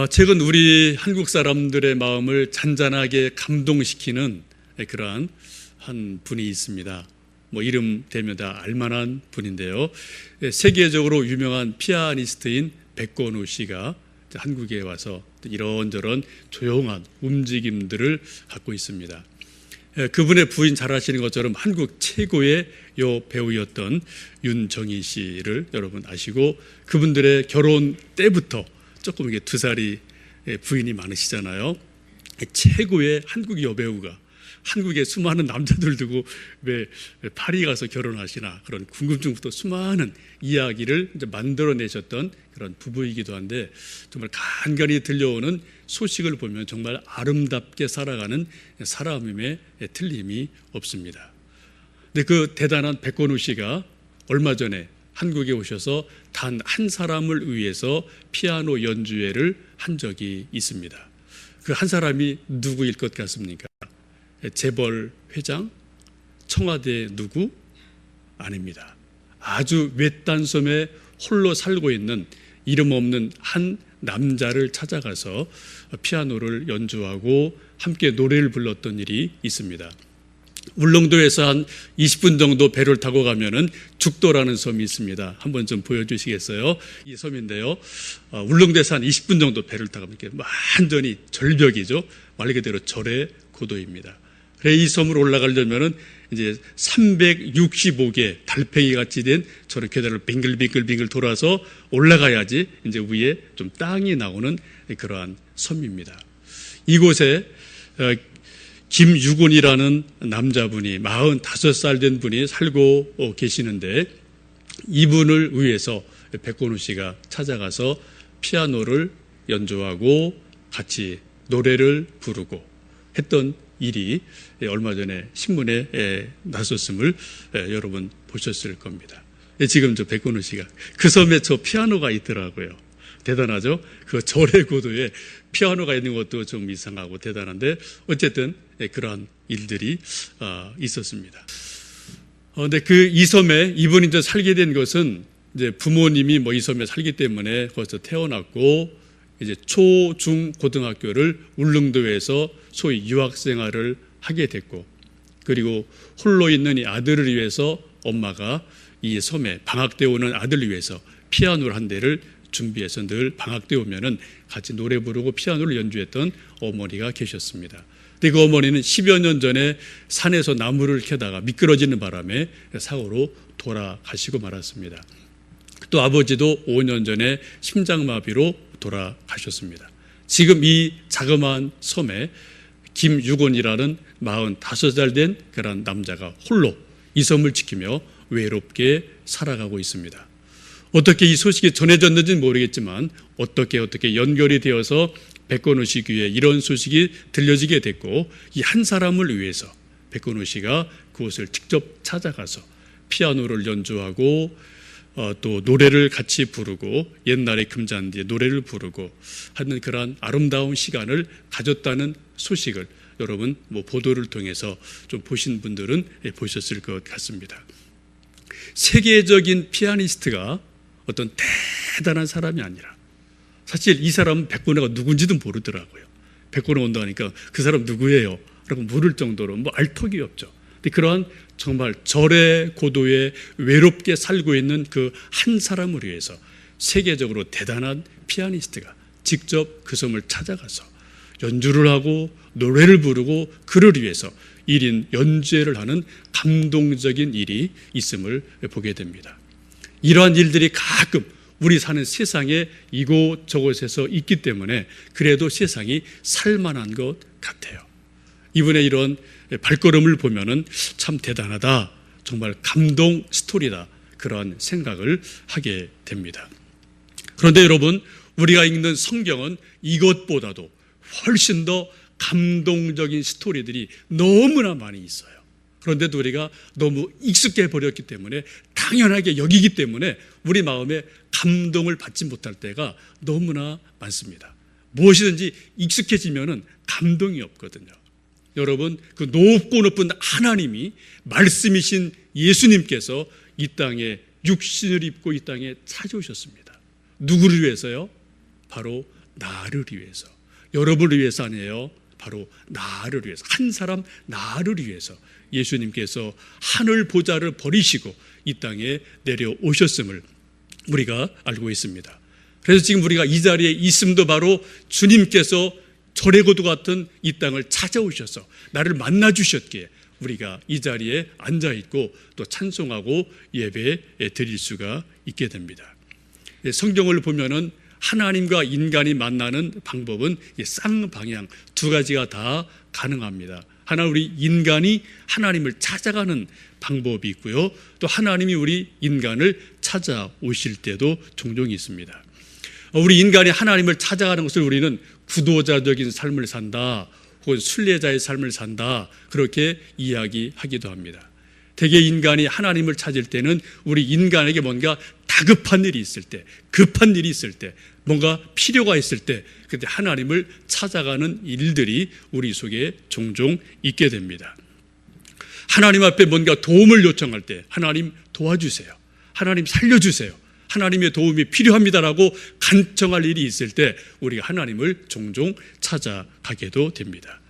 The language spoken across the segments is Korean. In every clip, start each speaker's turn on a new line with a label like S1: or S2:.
S1: 최근 우리 한국 사람들의 마음을 잔잔하게 감동시키는 그러한 한 분이 있습니다. 이름 대면 다 알만한 분인데요. 세계적으로 유명한 피아니스트인 백건우 씨가 한국에 와서 이런저런 조용한 움직임들을 갖고 있습니다. 그분의 부인 잘 아시는 것처럼 한국 최고의 배우였던 윤정희 씨를 여러분 아시고, 그분들의 결혼 때부터 조금 이게 두 살이 부인이 많으시잖아요. 최고의 한국 여배우가 한국의 수많은 남자들 두고 왜 파리 가서 결혼하시나, 그런 궁금증부터 수많은 이야기를 이제 만들어내셨던 그런 부부이기도 한데, 정말 간간히 들려오는 소식을 보면 정말 아름답게 살아가는 사람임에 틀림이 없습니다. 근데 그 대단한 백건우 씨가 얼마 전에 한국에 오셔서 단 한 사람을 위해서 피아노 연주회를 한 적이 있습니다. 그 한 사람이 누구일 것 같습니까? 재벌 회장? 청와대 누구? 아닙니다. 아주 외딴 섬에 홀로 살고 있는 이름 없는 한 남자를 찾아가서 피아노를 연주하고 함께 노래를 불렀던 일이 있습니다. 울릉도에서 한 20분 정도 배를 타고 가면은 죽도라는 섬이 있습니다. 한번 좀 보여주시겠어요? 이 섬인데요. 울릉도에서 한 20분 정도 배를 타고 가면 이렇게 완전히 절벽이죠. 말 그대로 절의 고도입니다. 그래, 이 섬으로 올라가려면은 이제 365개 달팽이 같이 된 저런 계단을 빙글빙글 돌아서 올라가야지 이제 위에 좀 땅이 나오는 그러한 섬입니다. 이곳에 김유곤이라는 남자분이 45살 된 분이 살고 계시는데, 이분을 위해서 백건우 씨가 찾아가서 피아노를 연주하고 같이 노래를 부르고 했던 일이 얼마 전에 신문에 나섰음을 여러분 보셨을 겁니다. 지금 저 백건우 씨가 그 섬에 저 피아노가 있더라고요. 대단하죠? 그 절의 고도에 피아노가 있는 것도 좀 이상하고 대단한데, 어쨌든 그러한 일들이 있었습니다. 근데 이 섬에 이분이 이제 살게 된 것은 이제 부모님이 이 섬에 살기 때문에 거기서 태어났고, 이제 초, 중, 고등학교를 울릉도에서 소위 유학생활을 하게 됐고, 그리고 홀로 있는 이 아들을 위해서 엄마가 이 섬에 방학 때 오는 아들을 위해서 피아노를 한 대를 준비해서 늘 방학 때 오면은 같이 노래 부르고 피아노를 연주했던 어머니가 계셨습니다. 근데 그 어머니는 10여 년 전에 산에서 나무를 캐다가 미끄러지는 바람에 사고로 돌아가시고 말았습니다. 또 아버지도 5년 전에 심장마비로 돌아가셨습니다. 지금 이 자그마한 섬에 김유곤이라는 45살 된 그런 남자가 홀로 이 섬을 지키며 외롭게 살아가고 있습니다. 어떻게 이 소식이 전해졌는지는 모르겠지만 어떻게 연결이 되어서 백건우 씨 귀에 이런 소식이 들려지게 됐고, 이 한 사람을 위해서 백건우 씨가 그곳을 직접 찾아가서 피아노를 연주하고 또 노래를 같이 부르고 옛날의 금잔디에 노래를 부르고 하는 그러한 아름다운 시간을 가졌다는 소식을 여러분 보도를 통해서 좀 보신 분들은 보셨을 것 같습니다. 세계적인 피아니스트가 어떤 대단한 사람이 아니라, 사실 이 사람은 백건우가 누군지도 모르더라고요. 백건우 온다 하니까 그 사람 누구예요? 라고 물을 정도로 알 턱이 없죠. 근데 그러한 정말 절의 고도에 외롭게 살고 있는 그 한 사람을 위해서 세계적으로 대단한 피아니스트가 직접 그 섬을 찾아가서 연주를 하고 노래를 부르고 그를 위해서 1인 연주회를 하는 감동적인 일이 있음을 보게 됩니다. 이러한 일들이 가끔 우리 사는 세상에 이곳저곳에서 있기 때문에 그래도 세상이 살만한 것 같아요. 이분의 이런 발걸음을 보면은 참 대단하다, 정말 감동 스토리다, 그러한 생각을 하게 됩니다. 그런데 여러분, 우리가 읽는 성경은 이것보다도 훨씬 더 감동적인 스토리들이 너무나 많이 있어요. 그런데도 우리가 너무 익숙해 버렸기 때문에, 당연하게 여기기 때문에 우리 마음에 감동을 받지 못할 때가 너무나 많습니다. 무엇이든지 익숙해지면은 감동이 없거든요. 여러분, 그 높고 높은 하나님이 말씀이신 예수님께서 이 땅에 육신을 입고 이 땅에 찾아오셨습니다. 누구를 위해서요? 바로 나를 위해서, 여러분을 위해서 아니에요. 바로 나를 위해서, 한 사람 나를 위해서 예수님께서 하늘 보좌를 버리시고 이 땅에 내려오셨음을 우리가 알고 있습니다. 그래서 지금 우리가 이 자리에 있음도 바로 주님께서 절에고도 같은 이 땅을 찾아오셔서 나를 만나 주셨기에 우리가 이 자리에 앉아있고 또 찬송하고 예배 드릴 수가 있게 됩니다. 성경을 보면은 하나님과 인간이 만나는 방법은 쌍방향 두 가지가 다 가능합니다. 하나, 우리 인간이 하나님을 찾아가는 방법이 있고요, 또 하나님이 우리 인간을 찾아오실 때도 종종 있습니다. 우리 인간이 하나님을 찾아가는 것을 우리는 구도자적인 삶을 산다, 혹은 순례자의 삶을 산다, 그렇게 이야기하기도 합니다. 대개 인간이 하나님을 찾을 때는 우리 인간에게 뭔가 다급한 일이 있을 때, 급한 일이 있을 때, 뭔가 필요가 있을 때, 그때 하나님을 찾아가는 일들이 우리 속에 종종 있게 됩니다. 하나님 앞에 뭔가 도움을 요청할 때 하나님 도와주세요, 하나님 살려주세요, 하나님의 도움이 필요합니다라고 간청할 일이 있을 때 우리가 하나님을 종종 찾아가게도 됩니다.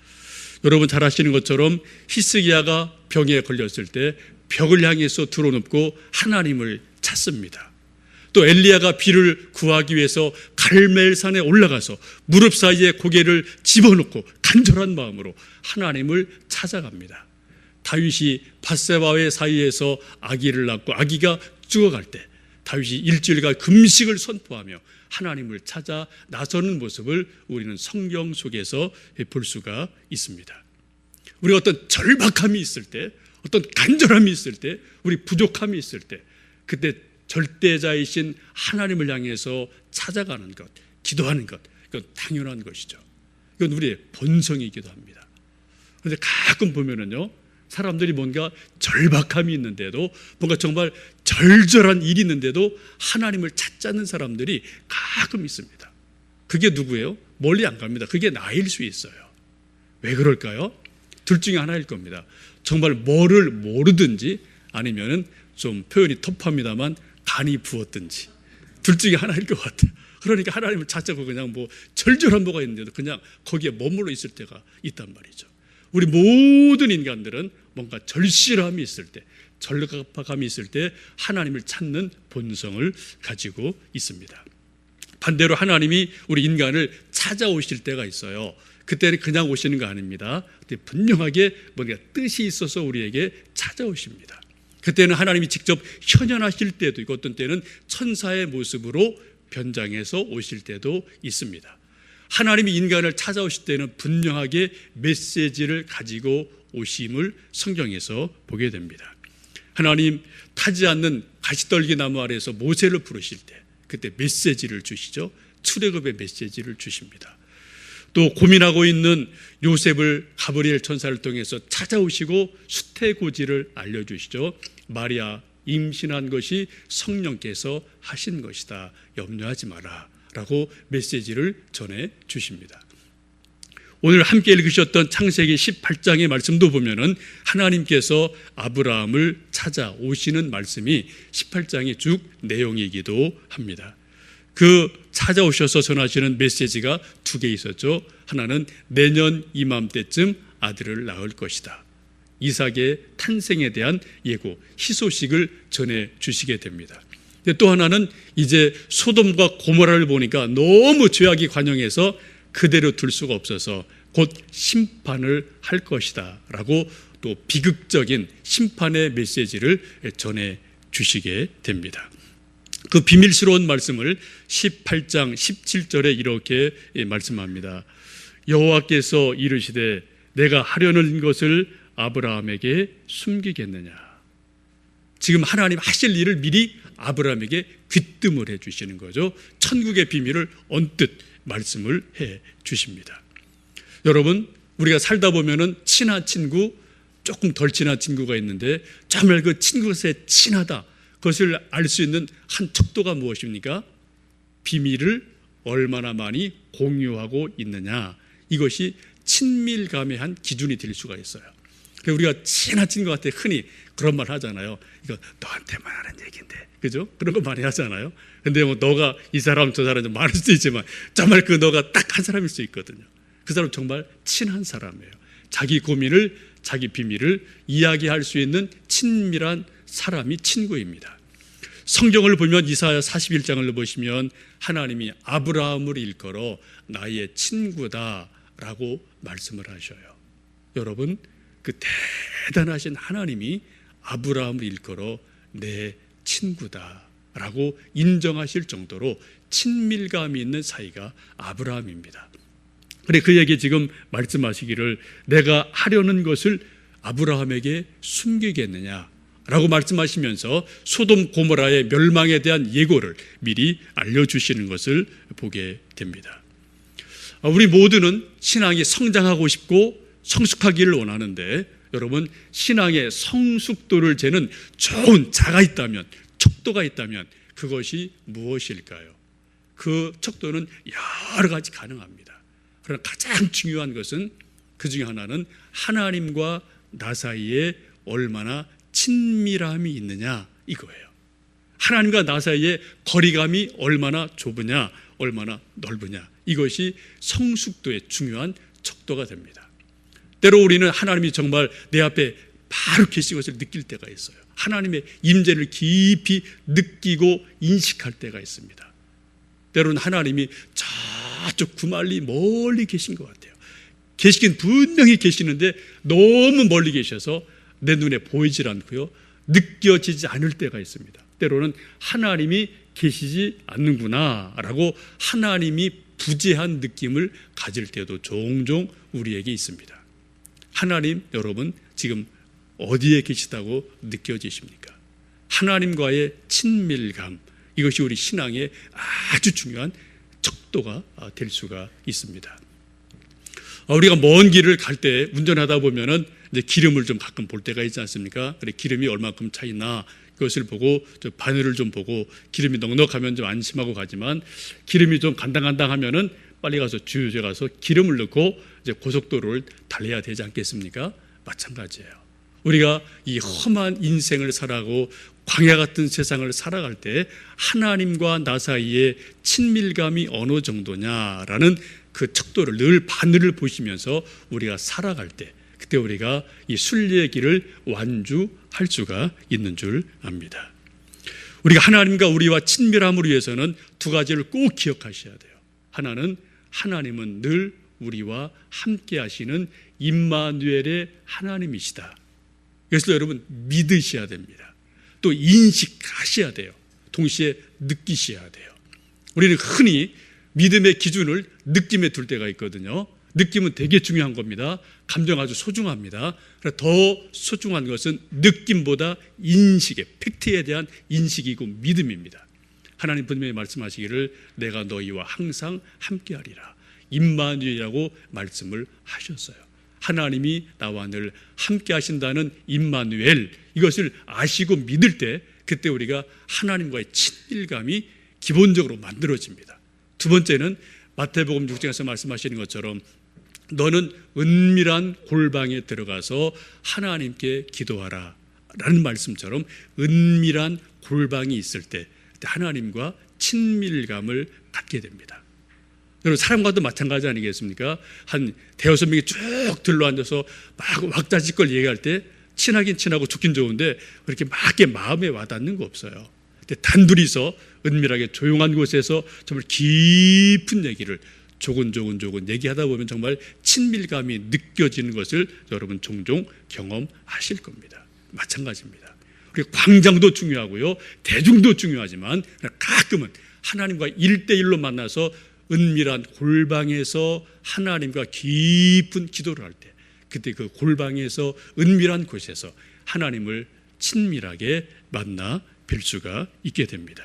S1: 여러분 잘 아시는 것처럼 히스기야가 병에 걸렸을 때 벽을 향해서 드러눕고 하나님을 찾습니다. 또 엘리야가 비를 구하기 위해서 갈멜산에 올라가서 무릎 사이에 고개를 집어넣고 간절한 마음으로 하나님을 찾아갑니다. 다윗이 밧세바의 사이에서 아기를 낳고 아기가 죽어갈 때 다윗이 일주일간 금식을 선포하며 하나님을 찾아 나서는 모습을 우리는 성경 속에서 볼 수가 있습니다. 우리가 어떤 절박함이 있을 때, 어떤 간절함이 있을 때, 우리 부족함이 있을 때, 그때 절대자이신 하나님을 향해서 찾아가는 것, 기도하는 것, 이건 당연한 것이죠. 이건 우리의 본성이기도 합니다. 그런데 가끔 보면은요, 사람들이 뭔가 절박함이 있는데도, 뭔가 정말 절절한 일이 있는데도 하나님을 찾지 않는 사람들이 가끔 있습니다. 그게 누구예요? 멀리 안 갑니다. 그게 나일 수 있어요. 왜 그럴까요? 둘 중에 하나일 겁니다. 정말 뭐를 모르든지, 아니면은 좀 표현이 터프합니다만 간이 부었든지, 둘 중에 하나일 것 같아요. 그러니까 하나님을 찾자고 그냥 뭐 절절한 뭐가 있는데도 그냥 거기에 머물러 있을 때가 있단 말이죠. 우리 모든 인간들은 뭔가 절실함이 있을 때, 절박함이 있을 때 하나님을 찾는 본성을 가지고 있습니다. 반대로 하나님이 우리 인간을 찾아오실 때가 있어요. 그때는 그냥 오시는 거 아닙니다. 그때 분명하게 뭔가 뜻이 있어서 우리에게 찾아오십니다. 그때는 하나님이 직접 현현하실 때도 있고, 어떤 때는 천사의 모습으로 변장해서 오실 때도 있습니다. 하나님이 인간을 찾아오실 때는 분명하게 메시지를 가지고 오심을 성경에서 보게 됩니다. 하나님 타지 않는 가시떨기 나무 아래에서 모세를 부르실 때 그때 메시지를 주시죠. 출애굽의 메시지를 주십니다. 또 고민하고 있는 요셉을 가브리엘 천사를 통해서 찾아오시고 수태고지를 알려주시죠. 마리아, 임신한 것이 성령께서 하신 것이다, 염려하지 마라 라고 메시지를 전해 주십니다. 오늘 함께 읽으셨던 창세기 18장의 말씀도 보면은 하나님께서 아브라함을 찾아오시는 말씀이 18장의 쭉 내용이기도 합니다. 그 찾아오셔서 전하시는 메시지가 두 개 있었죠. 하나는 내년 이맘때쯤 아들을 낳을 것이다, 이삭의 탄생에 대한 예고, 희소식을 전해 주시게 됩니다. 또 하나는 이제 소돔과 고모라를 보니까 너무 죄악이 관영해서 그대로 둘 수가 없어서 곧 심판을 할 것이다 라고 또 비극적인 심판의 메시지를 전해 주시게 됩니다. 그 비밀스러운 말씀을 18장 17절에 이렇게 말씀합니다. 여호와께서 이르시되 내가 하려는 것을 아브라함에게 숨기겠느냐. 지금 하나님 하실 일을 미리 아브라함에게 귀뜸을 해 주시는 거죠. 천국의 비밀을 언뜻 말씀을 해 주십니다. 여러분, 우리가 살다 보면은 친한 친구, 조금 덜 친한 친구가 있는데 정말 그 친구의 친하다, 그것을 알 수 있는 한 척도가 무엇입니까? 비밀을 얼마나 많이 공유하고 있느냐, 이것이 친밀감의 한 기준이 될 수가 있어요. 우리가 친한 친구한테 흔히 그런 말 하잖아요. 이거 너한테만 하는 얘기인데, 그죠? 그런 거 많이 하잖아요. 근데 뭐 너가 이 사람 저 사람 좀 많을 수도 있지만 정말 그 너가 딱 한 사람일 수 있거든요. 그 사람 정말 친한 사람이에요. 자기 고민을, 자기 비밀을 이야기할 수 있는 친밀한 사람이 친구입니다. 성경을 보면 이사야 41장을 보시면 하나님이 아브라함을 일컬어 나의 친구다라고 말씀을 하셔요. 여러분, 그 대단하신 하나님이 아브라함을 일컬어 내 친구다라고 인정하실 정도로 친밀감이 있는 사이가 아브라함입니다. 그래 그에게 지금 말씀하시기를 내가 하려는 것을 아브라함에게 숨기겠느냐라고 말씀하시면서 소돔 고모라의 멸망에 대한 예고를 미리 알려주시는 것을 보게 됩니다. 우리 모두는 신앙이 성장하고 싶고 성숙하기를 원하는데 여러분, 신앙의 성숙도를 재는 좋은 자가 있다면, 척도가 있다면 그것이 무엇일까요? 그 척도는 여러 가지 가능합니다. 그러나 가장 중요한 것은 그 중에 하나는 하나님과 나 사이에 얼마나 친밀함이 있느냐 이거예요. 하나님과 나 사이에 거리감이 얼마나 좁으냐, 얼마나 넓으냐, 이것이 성숙도의 중요한 척도가 됩니다. 때로 우리는 하나님이 정말 내 앞에 바로 계신 것을 느낄 때가 있어요. 하나님의 임재를 깊이 느끼고 인식할 때가 있습니다. 때로는 하나님이 저쪽 구말리 멀리 계신 것 같아요. 계시긴 분명히 계시는데 너무 멀리 계셔서 내 눈에 보이질 않고요, 느껴지지 않을 때가 있습니다. 때로는 하나님이 계시지 않는구나 라고 하나님이 부재한 느낌을 가질 때도 종종 우리에게 있습니다. 하나님, 여러분 지금 어디에 계시다고 느껴지십니까? 하나님과의 친밀감, 이것이 우리 신앙의 아주 중요한 척도가 될 수가 있습니다. 우리가 먼 길을 갈 때 운전하다 보면은 이제 기름을 좀 가끔 볼 때가 있지 않습니까? 그래, 기름이 얼마큼 차이나 그것을 보고 바늘을 좀 보고 기름이 넉넉하면 좀 안심하고 가지만 기름이 좀 간당간당하면은 빨리 가서 주유소에 가서 기름을 넣고 이제 고속도로를 달려야 되지 않겠습니까? 마찬가지예요. 우리가 이 험한 인생을 살아가고 광야 같은 세상을 살아갈 때 하나님과 나 사이의 친밀감이 어느 정도냐라는 그 척도를 늘 바늘을 보시면서 우리가 살아갈 때, 그때 우리가 이 순리의 길을 완주할 수가 있는 줄 압니다. 우리가 하나님과 우리와 친밀함을 위해서는 두 가지를 꼭 기억하셔야 돼요. 하나는 하나님은 늘 우리와 함께 하시는 임마누엘의 하나님이시다. 그래서 여러분 믿으셔야 됩니다. 또 인식하셔야 돼요. 동시에 느끼셔야 돼요. 우리는 흔히 믿음의 기준을 느낌에 둘 때가 있거든요. 느낌은 되게 중요한 겁니다. 감정 아주 소중합니다. 더 소중한 것은 느낌보다 인식의, 팩트에 대한 인식이고 믿음입니다. 하나님 분명히 말씀하시기를 내가 너희와 항상 함께하리라, 임마누엘이라고 말씀을 하셨어요. 하나님이 나와 늘 함께 하신다는 임마누엘, 이것을 아시고 믿을 때 그때 우리가 하나님과의 친밀감이 기본적으로 만들어집니다. 두 번째는 마태복음 6장에서 말씀하시는 것처럼 너는 은밀한 골방에 들어가서 하나님께 기도하라 라는 말씀처럼 은밀한 골방이 있을 때 하나님과 친밀감을 갖게 됩니다. 여러분, 사람과도 마찬가지 아니겠습니까? 한 대여섯 명이 쭉 들러앉아서 막 왁자지껄 얘기할 때 친하긴 친하고 좋긴 좋은데 그렇게 막게 마음에 와닿는 거 없어요. 근데 단둘이서 은밀하게 조용한 곳에서 정말 깊은 얘기를 조곤조곤 얘기하다 보면 정말 친밀감이 느껴지는 것을 여러분 종종 경험하실 겁니다. 마찬가지입니다. 그리고 광장도 중요하고요, 대중도 중요하지만 가끔은 하나님과 1대1로 만나서 은밀한 골방에서 하나님과 깊은 기도를 할 때, 그때 그 골방에서 은밀한 곳에서 하나님을 친밀하게 만나 뵐 수가 있게 됩니다.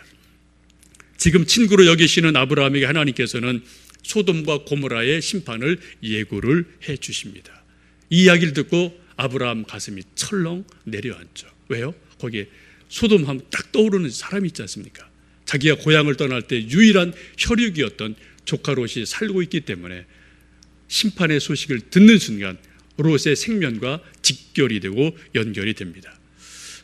S1: 지금 친구로 여기시는 아브라함에게 하나님께서는 소돔과 고모라의 심판을 예고를 해 주십니다. 이 이야기를 듣고 아브라함 가슴이 철렁 내려앉죠. 왜요? 거기에 소돔 하면 딱 떠오르는 사람이 있지 않습니까? 자기가 고향을 떠날 때 유일한 혈육이었던 조카 롯이 살고 있기 때문에 심판의 소식을 듣는 순간 롯의 생면과 직결이 되고 연결이 됩니다.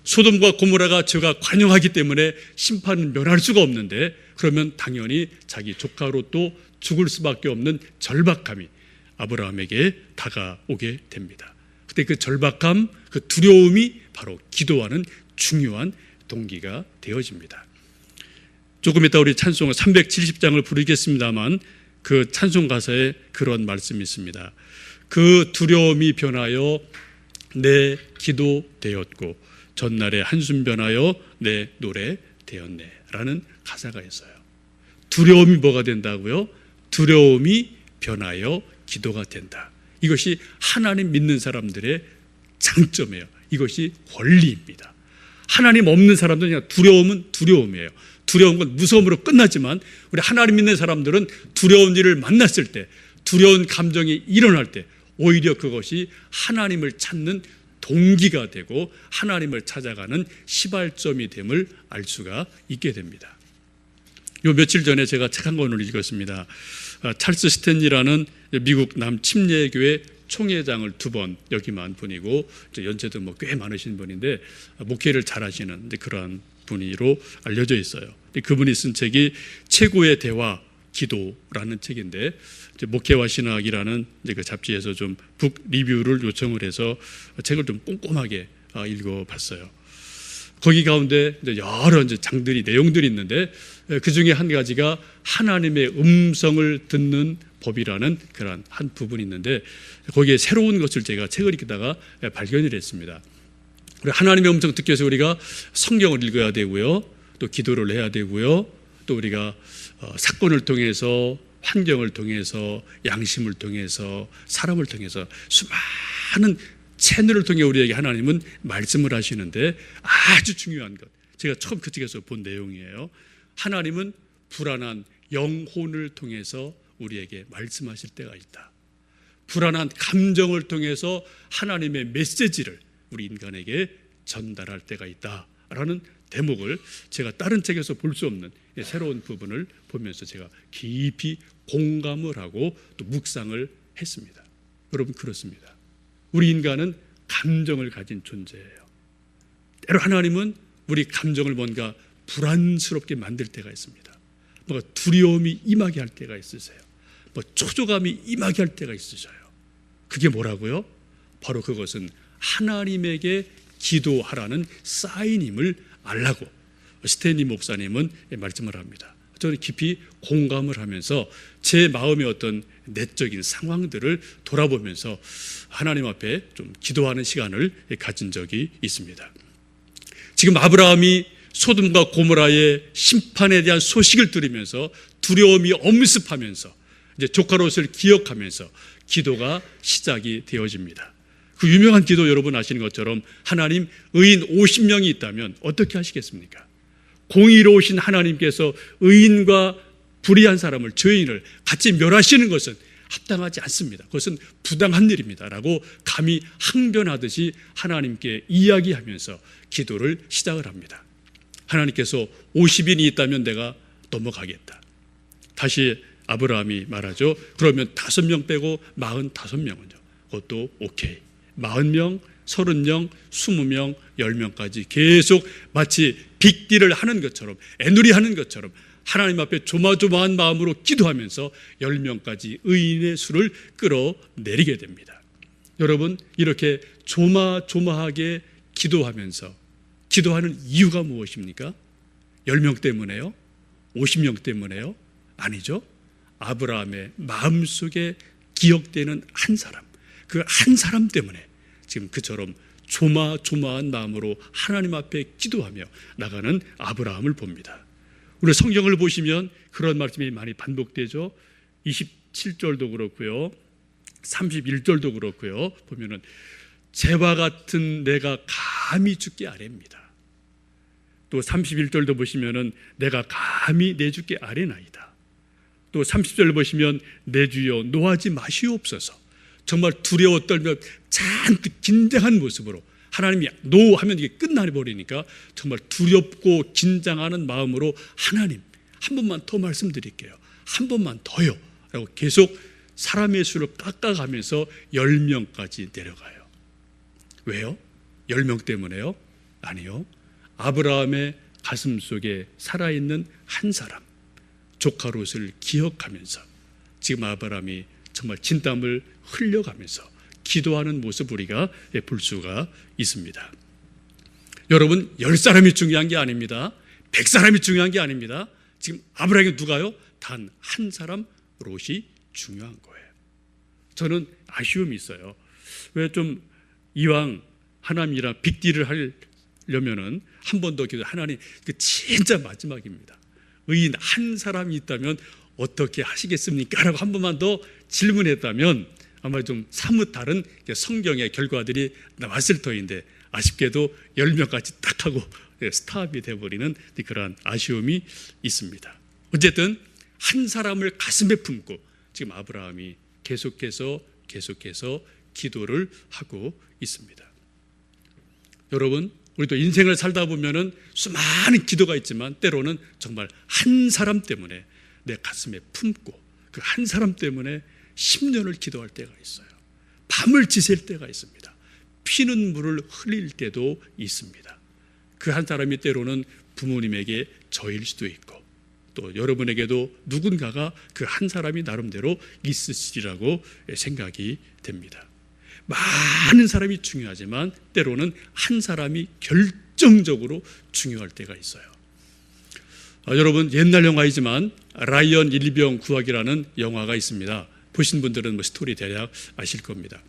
S1: 소돔과 고모라가 죄가 관영하기 때문에 심판은 면할 수가 없는데 그러면 당연히 자기 조카로 또 죽을 수밖에 없는 절박함이 아브라함에게 다가오게 됩니다. 그때 그 절박함, 그 두려움이 바로 기도하는 중요한 동기가 되어집니다. 조금 이따 우리 찬송 370장을 부르겠습니다만 그 찬송 가사에 그런 말씀이 있습니다. 그 두려움이 변하여 내 기도 되었고 전날의 한숨 변하여 내 노래 되었네 라는 가사가 있어요. 두려움이 뭐가 된다고요? 두려움이 변하여 기도가 된다. 이것이 하나님 믿는 사람들의 장점이에요. 이것이 권리입니다. 하나님 없는 사람들은 그냥 두려움은 두려움이에요. 두려운 건 무서움으로 끝나지만 우리 하나님 믿는 사람들은 두려운 일을 만났을 때, 두려운 감정이 일어날 때 오히려 그것이 하나님을 찾는 동기가 되고 하나님을 찾아가는 시발점이 됨을 알 수가 있게 됩니다. 요 며칠 전에 제가 책 한 권을 읽었습니다. 찰스 스탠리라는 미국 남침례교회 총회장을 2번 역임한 분이고 연세도 꽤 많으신 분인데 목회를 잘하시는 그러한 분으로 알려져 있어요. 그분이 쓴 책이 최고의 대화 기도라는 책인데 목회와 신학이라는 그 잡지에서 좀 북 리뷰를 요청을 해서 책을 좀 꼼꼼하게 읽어봤어요. 거기 가운데 여러 장들이 내용들이 있는데 그 중에 한 가지가 하나님의 음성을 듣는 법이라는 그런 한 부분이 있는데 거기에 새로운 것을 제가 책을 읽다가 발견을 했습니다. 우리 하나님의 음성 듣기 위해서 우리가 성경을 읽어야 되고요, 또 기도를 해야 되고요, 또 우리가 사건을 통해서 환경을 통해서 양심을 통해서 사람을 통해서 수많은 채널을 통해 우리에게 하나님은 말씀을 하시는데 아주 중요한 것, 제가 처음 그 책에서 본 내용이에요. 하나님은 불안한 영혼을 통해서 우리에게 말씀하실 때가 있다. 불안한 감정을 통해서 하나님의 메시지를 우리 인간에게 전달할 때가 있다라는 대목을 제가 다른 책에서 볼 수 없는 새로운 부분을 보면서 제가 깊이 공감을 하고 또 묵상을 했습니다. 여러분, 그렇습니다. 우리 인간은 감정을 가진 존재예요. 때로 하나님은 우리 감정을 뭔가 불안스럽게 만들 때가 있습니다. 뭔가 두려움이 임하게 할 때가 있으세요. 초조감이 임하게 할 때가 있으셔요. 그게 뭐라고요? 바로 그것은 하나님에게 기도하라는 사인임을 알라고 스탠리 목사님은 말씀을 합니다. 저는 깊이 공감을 하면서 제 마음의 어떤 내적인 상황들을 돌아보면서 하나님 앞에 좀 기도하는 시간을 가진 적이 있습니다. 지금 아브라함이 소돔과 고모라의 심판에 대한 소식을 들으면서 두려움이 엄습하면서 이제 조카롯을 기억하면서 기도가 시작이 되어집니다. 그 유명한 기도 여러분 아시는 것처럼 하나님, 의인 50명이 있다면 어떻게 하시겠습니까? 공의로우신 하나님께서 의인과 불의한 사람을, 죄인을 같이 멸하시는 것은 합당하지 않습니다. 그것은 부당한 일입니다 라고 감히 항변하듯이 하나님께 이야기하면서 기도를 시작을 합니다. 하나님께서 50인이 있다면 내가 넘어가겠다. 다시 아브라함이 말하죠. 그러면 5명 빼고 45명은요. 그것도 오케이. 40명, 30명, 20명, 10명까지 계속 마치 빅딜을 하는 것처럼, 애누리하는 것처럼 하나님 앞에 조마조마한 마음으로 기도하면서 10명까지 의인의 수를 끌어내리게 됩니다. 여러분, 이렇게 조마조마하게 기도하면서 기도하는 이유가 무엇입니까? 10명 때문에요? 50명 때문에요? 아니죠. 아브라함의 마음속에 기억되는 한 사람, 그 한 사람 때문에 지금 그처럼 조마조마한 마음으로 하나님 앞에 기도하며 나가는 아브라함을 봅니다. 우리 성경을 보시면 그런 말씀이 많이 반복되죠. 27절도 그렇고요, 31절도 그렇고요. 보면은 재와 같은 내가 감히 주께 아뢰입니다. 또 31절도 보시면은 내가 감히 내 주께 아뢰나이다. 또 30절 보시면 내 주여 노하지 마시옵소서. 정말 두려워 떨며 잔뜩 긴장한 모습으로 하나님이 노하면 이게 끝나버리니까 정말 두렵고 긴장하는 마음으로 하나님 한 번만 더 말씀드릴게요. 한 번만 더요 라고 계속 사람의 수를 깎아가면서 10명까지 내려가요. 왜요? 10명 때문에요? 아니요. 아브라함의 가슴 속에 살아있는 한 사람, 조카 롯을 기억하면서 지금 아브라함이 정말 진땀을 흘려가면서 기도하는 모습 우리가 볼 수가 있습니다. 여러분, 10사람이 중요한 게 아닙니다. 100사람이 중요한 게 아닙니다. 지금 아브라함이 누가요? 단 한 사람 롯이 중요한 거예요. 저는 아쉬움이 있어요. 왜 좀 이왕 하나님이랑 빅딜을 하려면은 한 번 더 기도, 하나님, 그 진짜 마지막입니다. 의인 한 사람이 있다면 어떻게 하시겠습니까? 라고 한 번만 더 질문했다면 아마 좀 사뭇 다른 성경의 결과들이 나왔을 터인데, 아쉽게도 10명까지 딱 하고 스탑이 되어버리는 그러한 아쉬움이 있습니다. 어쨌든 한 사람을 가슴에 품고 지금 아브라함이 계속해서 기도를 하고 있습니다. 여러분, 우리도 인생을 살다 보면은 수많은 기도가 있지만 때로는 정말 한 사람 때문에 내 가슴에 품고 그 한 사람 때문에 10년을 기도할 때가 있어요. 밤을 지샐 때가 있습니다. 피는 물을 흘릴 때도 있습니다. 그 한 사람이 때로는 부모님에게 저일 수도 있고, 또 여러분에게도 누군가가 그 한 사람이 나름대로 있으시리라고 생각이 됩니다. 많은 사람이 중요하지만 때로는 한 사람이 결정적으로 중요할 때가 있어요. 여러분, 옛날 영화이지만 라이언 일병 구하기라는 영화가 있습니다. 보신 분들은 스토리 대략 아실 겁니다.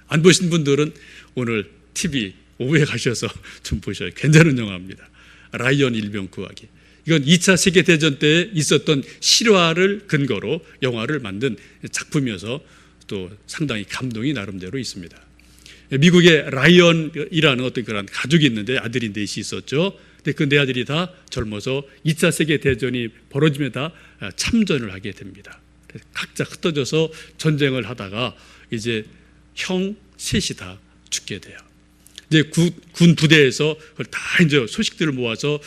S1: 안 보신 분들은 오늘 TV 오후에 가셔서 좀 보셔요. 괜찮은 영화입니다. 라이언 일병 구하기. 이건 2차 세계대전 때 있었던 실화를 근거로 영화를 만든 작품이어서 또 상당히 감동이 나름대로 있습니다. 미국에 라이언이라는 어떤 그런 가족이 있는데 아들이 넷이 있었죠. 근데 그 네 아들이 다 젊어서 2차 세계대전이 벌어지면 다 참전을 하게 됩니다. 각자 흩어져서 전쟁을 하다가 이제 형 셋이 다 죽게 돼요. 이제 군 부대에서 그걸 다 이제 소식들을 모아서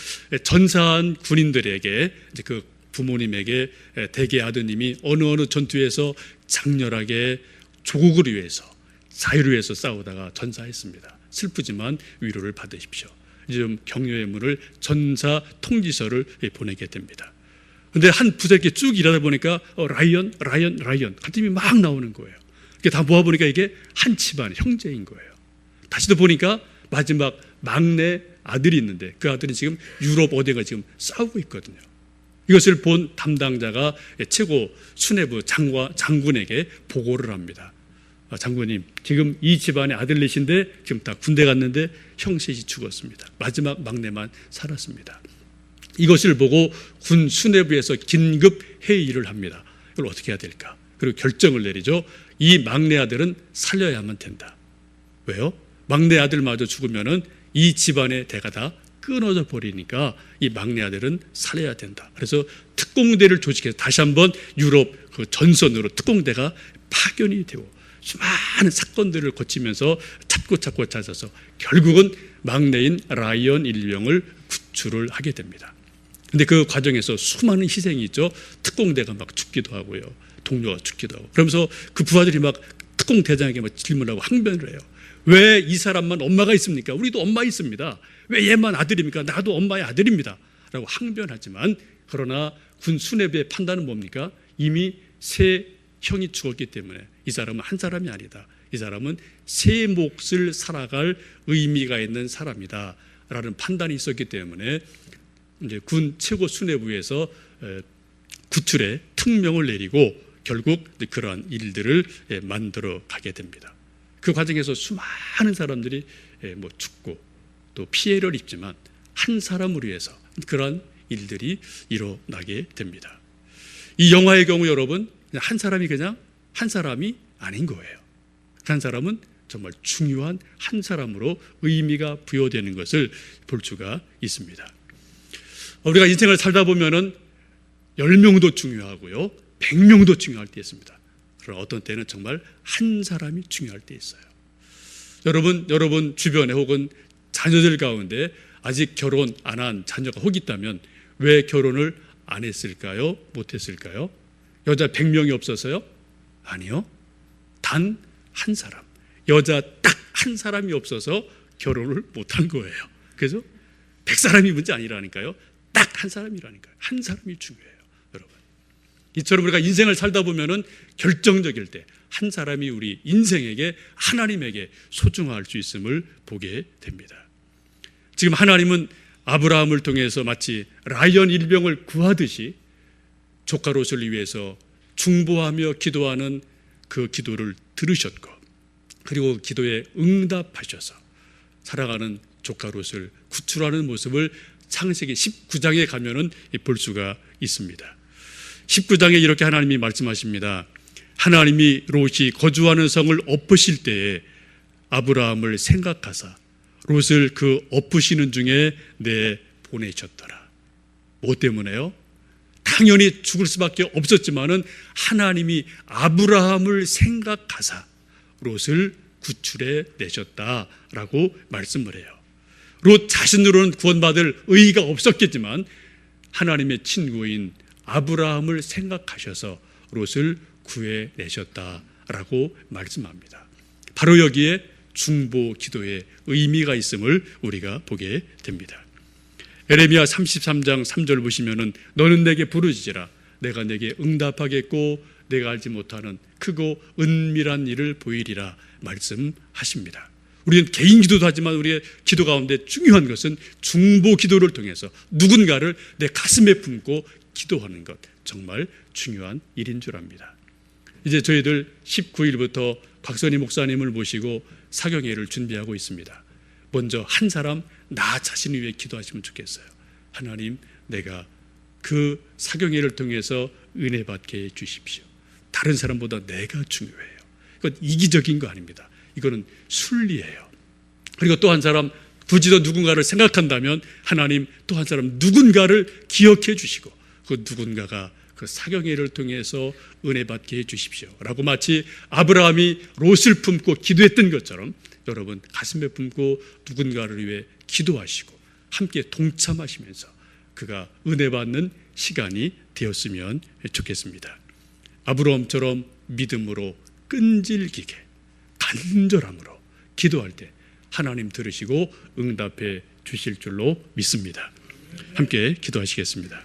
S1: 전사한 군인들에게 이제 그 부모님에게 대개 아드님이 어느 전투에서 장렬하게 조국을 위해서 자유를 위해서 싸우다가 전사했습니다. 슬프지만 위로를 받으십시오. 이제 좀 격려의 문을 전사 통지서를 보내게 됩니다. 그런데 한 부대에 쭉 일하다 보니까 라이언 같은 이름이 막 나오는 거예요. 다 모아보니까 이게 한 집안 형제인 거예요. 다시 또 보니까 마지막 막내 아들이 있는데 그 아들이 지금 유럽 어디가 지금 싸우고 있거든요. 이것을 본 담당자가 최고 수뇌부 장군에게 보고를 합니다. 장군님, 지금 이 집안의 아들 넷인데 지금 다 군대 갔는데 형 셋이 죽었습니다. 마지막 막내만 살았습니다. 이것을 보고 군 수뇌부에서 긴급 회의를 합니다. 이걸 어떻게 해야 될까? 그리고 결정을 내리죠. 이 막내 아들은 살려야만 된다. 왜요? 막내 아들마저 죽으면은 이 집안의 대가 다 끊어져 버리니까 이 막내 아들은 살려야 된다. 그래서 특공대를 조직해서 다시 한번 유럽 그 전선으로 특공대가 파견이 되고 수많은 사건들을 거치면서 찾고 찾아서 결국은 막내인 라이언 일병을 구출을 하게 됩니다. 근데 그 과정에서 수많은 희생이 있죠. 특공대가 막 죽기도 하고요. 동료가 죽기도 하고. 그러면서 그 부하들이 막 특공대장에게 막 질문하고 항변을 해요. 왜 이 사람만 엄마가 있습니까? 우리도 엄마 있습니다. 왜 얘만 아들입니까? 나도 엄마의 아들입니다. 라고 항변하지만 그러나 군 수뇌부의 판단은 뭡니까? 이미 세 형이 죽었기 때문에 이 사람은 한 사람이 아니다. 이 사람은 세 몫을 살아갈 의미가 있는 사람이다. 라는 판단이 있었기 때문에 이제 군 최고 수뇌부에서 구출의 특명을 내리고 결국 그러한 일들을 만들어 가게 됩니다. 그 과정에서 수많은 사람들이 죽고 또 피해를 입지만 한 사람을 위해서 그러한 일들이 일어나게 됩니다. 이 영화의 경우 여러분, 한 사람이 그냥 한 사람이 아닌 거예요. 한 사람은 정말 중요한 한 사람으로 의미가 부여되는 것을 볼 수가 있습니다. 우리가 인생을 살다 보면은 10명도 중요하고요, 100명도 중요할 때 있습니다. 그러나 어떤 때는 정말 한 사람이 중요할 때 있어요. 여러분 주변에 혹은 자녀들 가운데 아직 결혼 안 한 자녀가 혹 있다면 왜 결혼을 안 했을까요? 못 했을까요? 여자 100명이 없어서요? 아니요. 단 한 사람. 여자 딱 한 사람이 없어서 결혼을 못 한 거예요. 그래서 100사람이 문제 아니라니까요. 딱 한 사람이라니까요. 한 사람이 중요해요, 여러분. 이처럼 우리가 인생을 살다 보면은 결정적일 때 한 사람이 우리 인생에게 하나님에게 소중할 수 있음을 보게 됩니다. 지금 하나님은 아브라함을 통해서 마치 라이언 일병을 구하듯이 조카 롯을 위해서 중보하며 기도하는 그 기도를 들으셨고, 그리고 기도에 응답하셔서 살아가는 조카 롯을 구출하는 모습을 창세기 19장에 가면은 볼 수가 있습니다. 19장에 이렇게 하나님이 말씀하십니다. 하나님이 롯이 거주하는 성을 엎으실 때에 아브라함을 생각하사 롯을 그 엎으시는 중에 내보내셨더라. 뭐 때문에요? 당연히 죽을 수밖에 없었지만은 하나님이 아브라함을 생각하사 롯을 구출해 내셨다라고 말씀을 해요. 롯 자신으로는 구원받을 의의가 없었겠지만 하나님의 친구인 아브라함을 생각하셔서 롯을 구해내셨다라고 말씀합니다. 바로 여기에 중보 기도의 의미가 있음을 우리가 보게 됩니다. 에레미야 33장 3절 보시면은 너는 내게 부르짖으라 내가 내게 응답하겠고 내가 알지 못하는 크고 은밀한 일을 보이리라 말씀하십니다. 우리는 개인 기도도 하지만 우리의 기도 가운데 중요한 것은 중보 기도를 통해서 누군가를 내 가슴에 품고 기도하는 것, 정말 중요한 일인 줄 압니다. 이제 저희들 19일부터 박선희 목사님을 모시고 사경회를 준비하고 있습니다. 먼저 한 사람 나 자신을 위해 기도하시면 좋겠어요. 하나님, 내가 그 사경회를 통해서 은혜 받게 해주십시오. 다른 사람보다 내가 중요해요. 이건 이기적인 거 아닙니다. 이거는 순리예요. 그리고 또 한 사람, 굳이 더 누군가를 생각한다면 하나님 또 한 사람 누군가를 기억해 주시고 그 누군가가 그 사경회를 통해서 은혜 받게 해주십시오 라고 마치 아브라함이 롯을 품고 기도했던 것처럼 여러분 가슴에 품고 누군가를 위해 기도하시고 함께 동참하시면서 그가 은혜 받는 시간이 되었으면 좋겠습니다. 아브라함처럼 믿음으로 끈질기게 간절함으로 기도할 때 하나님 들으시고 응답해 주실 줄로 믿습니다. 함께 기도하시겠습니다.